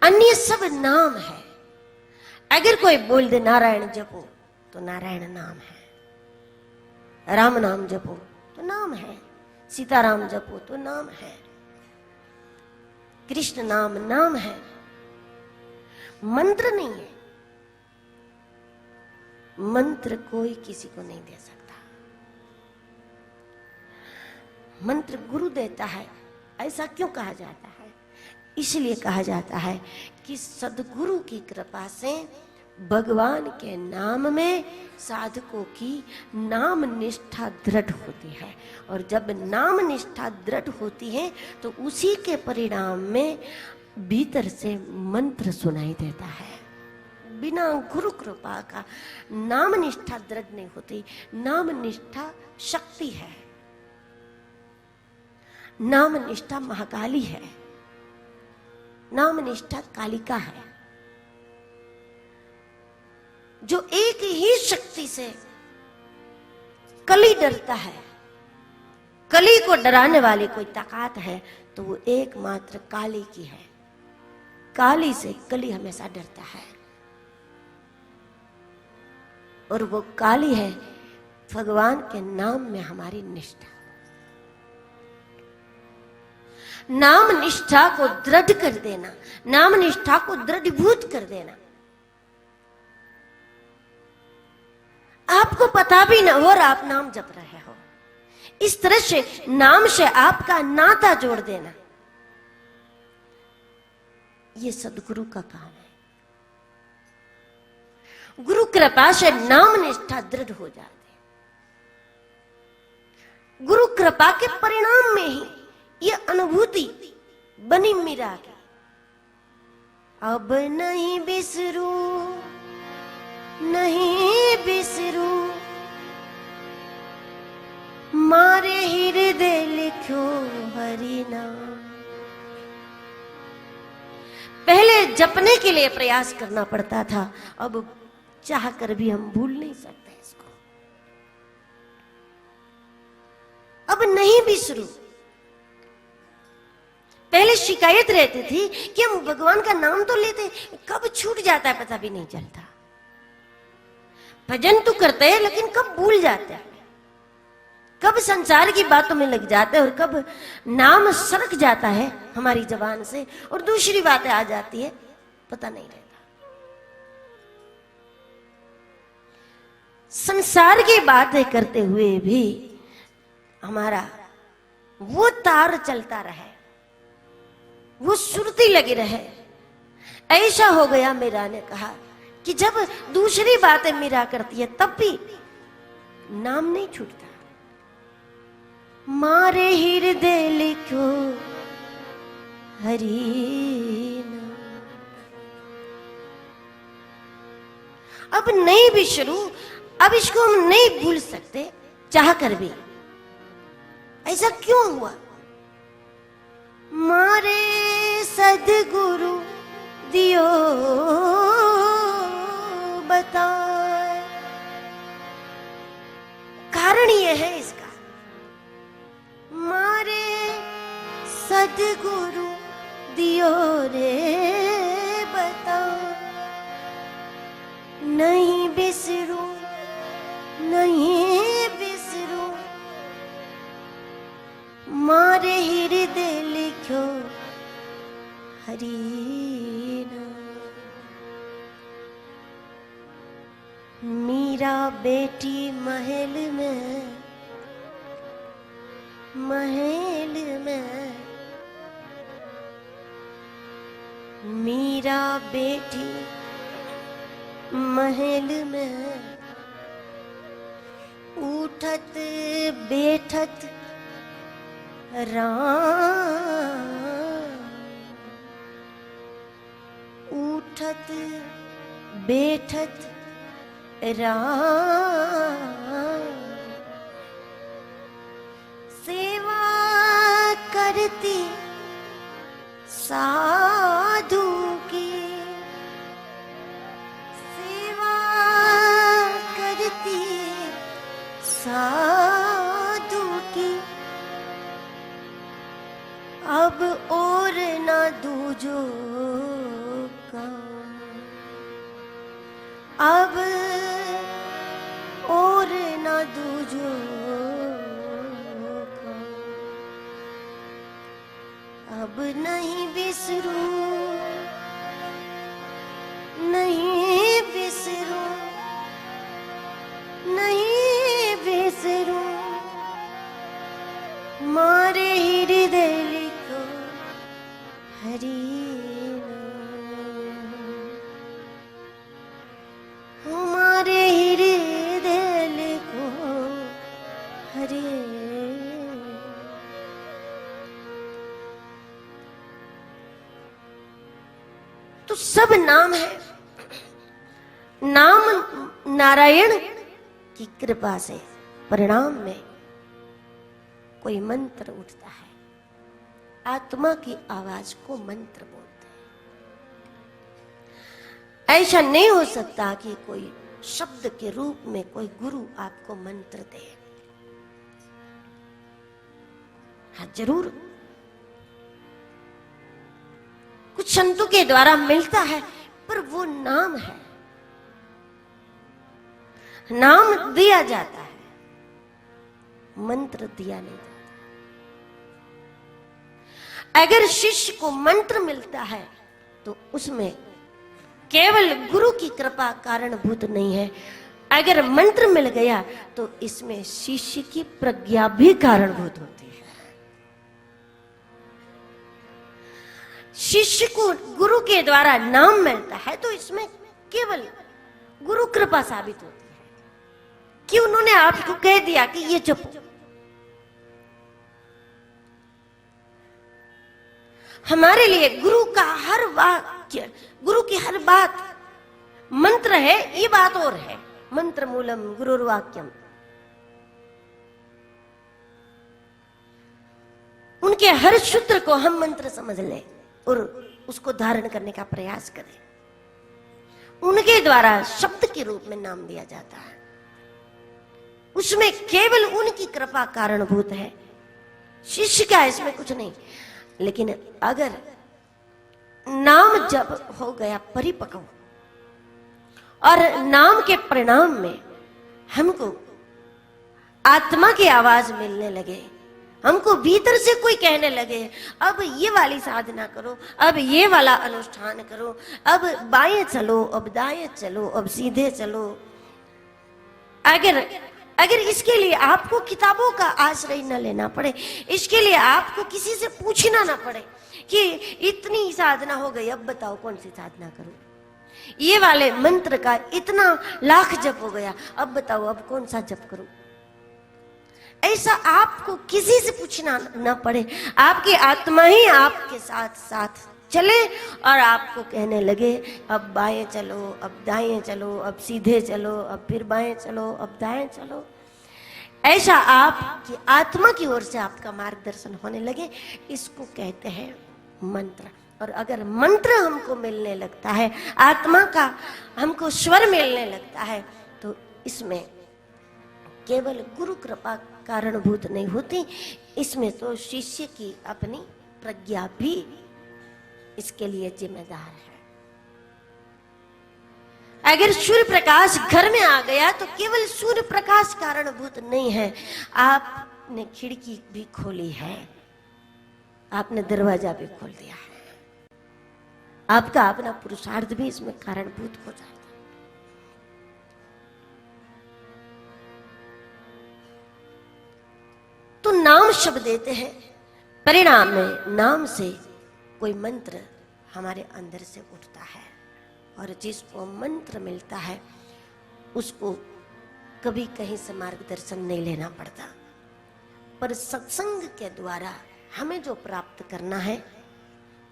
अन्य सब नाम है। अगर कोई बोल दे नारायण जपो तो नारायण नाम है, राम नाम जपो तो नाम है, सीताराम जपो तो नाम है, कृष्ण नाम नाम है, मंत्र नहीं है। मंत्र कोई किसी को नहीं दे सकता, मंत्र गुरु देता है। ऐसा क्यों कहा जाता है? इसलिए कहा जाता है कि सद्गुरु की कृपा से भगवान के नाम में साधकों की नाम निष्ठा दृढ़ होती है, और जब नाम निष्ठा दृढ़ होती है तो उसी के परिणाम में भीतर से मंत्र सुनाई देता है। बिना गुरु कृपा का नाम निष्ठा दृढ़ नहीं होती। नाम निष्ठा शक्ति है, नाम निष्ठा महाकाली है, नाम निष्ठा कालिका है, जो एक ही शक्ति से कली डरता है। कली को डराने वाली कोई ताकत है तो वो एकमात्र काली की है। काली से कली हमेशा डरता है, और वो काली है भगवान के नाम में हमारी निष्ठा। नाम निष्ठा को दृढ़ कर देना, नाम निष्ठा को दृढ़ीभूत कर देना। आपको पता भी ना हो और आप नाम जप रहे हो, इस तरह से नाम से आपका नाता जोड़ देना, ये सद्गुरु का काम है। गुरु कृपा से नाम निष्ठा दृढ़ हो जाती है। गुरु कृपा के परिणाम में ही ये अनुभूति बनी मीरा की। अब नहीं बिसरू, नहीं बिसरू, मारे हृदय लिखो हरि नाम। पहले जपने के लिए प्रयास करना पड़ता था, अब चाह कर भी हम भूल नहीं सकते इसको। अब नहीं बिसरू। पहले शिकायत रहती थी कि हम भगवान का नाम तो लेते, कब छूट जाता है पता भी नहीं चलता। भजन तो करते हैं लेकिन कब भूल जाते हैं, कब संसार की बातों में लग जाते हैं, और कब नाम सरक जाता है हमारी जबान से और दूसरी बातें आ जाती है, पता नहीं रहता। संसार की बातें करते हुए भी हमारा वो तार चलता रहे, वो सुरती लगी रहे। ऐसा हो गया, मीरा ने कहा कि जब दूसरी बातें मीरा करती है तब भी नाम नहीं छूटता। मारे हृदय लिखो हरि नाम। अब नहीं भी शुरू, अब इसको हम नहीं भूल सकते चाह कर भी। ऐसा क्यों हुआ? मारे सद्गुरु दियो बताए। कारण ये है इसका, मारे सद्गुरु दियो रे बताए। नहीं बिसरू, नहीं बिसरू, मारे हृदय लिखो हरि नाम। मीरा बेटी महल में, महल में, मीरा बेटी महल में, उठत बैठत राम, उठत बैठत राम। सेवा करती साधु की, सेवा करती साधु की। अब और ना दूजो नहीं बिसरूं, नहीं बिसरूं, नहीं बिसरूं, मारे हृदय लिखो हरि नाम, हमारे हृदय लिखो हरि। तो सब नाम है, नाम नारायण की कृपा से परिणाम में कोई मंत्र उठता है, आत्मा की आवाज को मंत्र बोलते हैं। ऐसा नहीं हो सकता कि कोई शब्द के रूप में कोई गुरु आपको मंत्र दे। हाँ जरूर कुछ संतों के द्वारा मिलता है, पर वो नाम है, नाम दिया जाता है, मंत्र दिया नहीं जाता। अगर शिष्य को मंत्र मिलता है तो उसमें केवल गुरु की कृपा कारणभूत नहीं है, अगर मंत्र मिल गया तो इसमें शिष्य की प्रज्ञा भी कारणभूत होती है। शिष्य को गुरु के द्वारा नाम मिलता है तो इसमें केवल गुरु कृपा साबित होती है कि उन्होंने आपको कह दिया कि ये जपो। हमारे लिए गुरु का हर वाक्य, गुरु की हर बात मंत्र है, ये बात और है। मंत्र मूलम गुरुर्वाक्यम, उनके हर सूत्र को हम मंत्र समझ लें और उसको धारण करने का प्रयास करें। उनके द्वारा शब्द के रूप में नाम दिया जाता है, उसमें केवल उनकी कृपा कारणभूत है, शिष्य का इसमें कुछ नहीं। लेकिन अगर नाम जब हो गया परिपक्व और नाम के परिणाम में हमको आत्मा की आवाज मिलने लगे, हमको भीतर से कोई कहने लगे अब ये वाली साधना करो, अब ये वाला अनुष्ठान करो, अब बाएं चलो, अब दाएं चलो, अब सीधे चलो। अगर इसके लिए आपको किताबों का आश्रय न लेना पड़े, इसके लिए आपको किसी से पूछना ना पड़े कि इतनी साधना हो गई, अब बताओ कौन सी साधना करूं, ये वाले मंत्र का इतना लाख जप हो गया, अब बताओ अब कौन सा जप करूं, ऐसा आपको किसी से पूछना ना पड़े, आपकी आत्मा ही आपके साथ साथ चले और आपको कहने लगे अब बाएं चलो, अब दाएं चलो, अब सीधे चलो, अब फिर बाएं चलो, अब दाएं चलो। ऐसा आपकी आत्मा की ओर से आपका मार्गदर्शन होने लगे, इसको कहते हैं मंत्र। और अगर मंत्र हमको मिलने लगता है, आत्मा का हमको स्वर मिलने लगता है, तो इसमें केवल गुरु कृपा कारणभूत नहीं होती, इसमें तो शिष्य की अपनी प्रज्ञा भी इसके लिए जिम्मेदार है। अगर सूर्य प्रकाश घर में आ गया तो केवल सूर्य प्रकाश कारणभूत नहीं है, आपने खिड़की भी खोली है, आपने दरवाजा भी खोल दिया है, आपका अपना पुरुषार्थ भी इसमें कारणभूत हो जाता है। तो नाम शब्द देते हैं, परिणाम में नाम से कोई मंत्र हमारे अंदर से उठता है, और जिसको मंत्र मिलता है उसको कभी कहीं से मार्गदर्शन नहीं लेना पड़ता, पर सत्संग के द्वारा हमें जो प्राप्त करना है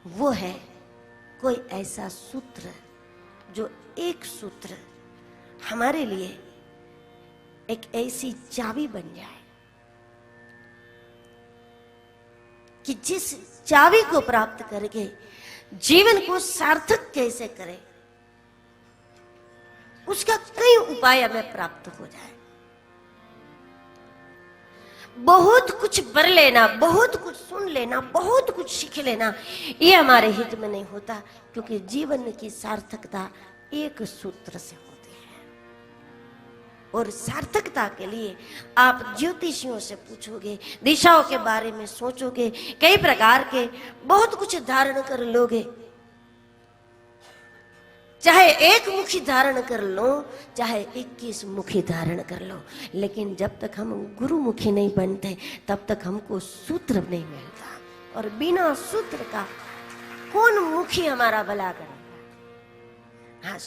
वो है कोई ऐसा सूत्र, जो एक सूत्र हमारे लिए एक ऐसी चाबी बन जाए कि जिस चाबी को प्राप्त करके जीवन को सार्थक कैसे करें, उसका कई उपाय हमें प्राप्त हो जाए। बहुत कुछ पढ़ लेना, बहुत कुछ सुन लेना, बहुत कुछ सीख लेना, ये हमारे हित में नहीं होता, क्योंकि जीवन की सार्थकता एक सूत्र से होती है। और सार्थकता के लिए आप ज्योतिषियों से पूछोगे, दिशाओं के बारे में सोचोगे, कई प्रकार के बहुत कुछ धारण कर लोगे। चाहे एक मुखी धारण कर लो, चाहे 21 मुखी धारण कर लो, लेकिन जब तक हम गुरुमुखी नहीं बनते तब तक हमको सूत्र नहीं मिलता। और बिना सूत्र का कौन मुखी हमारा भला करेगा? हाँ।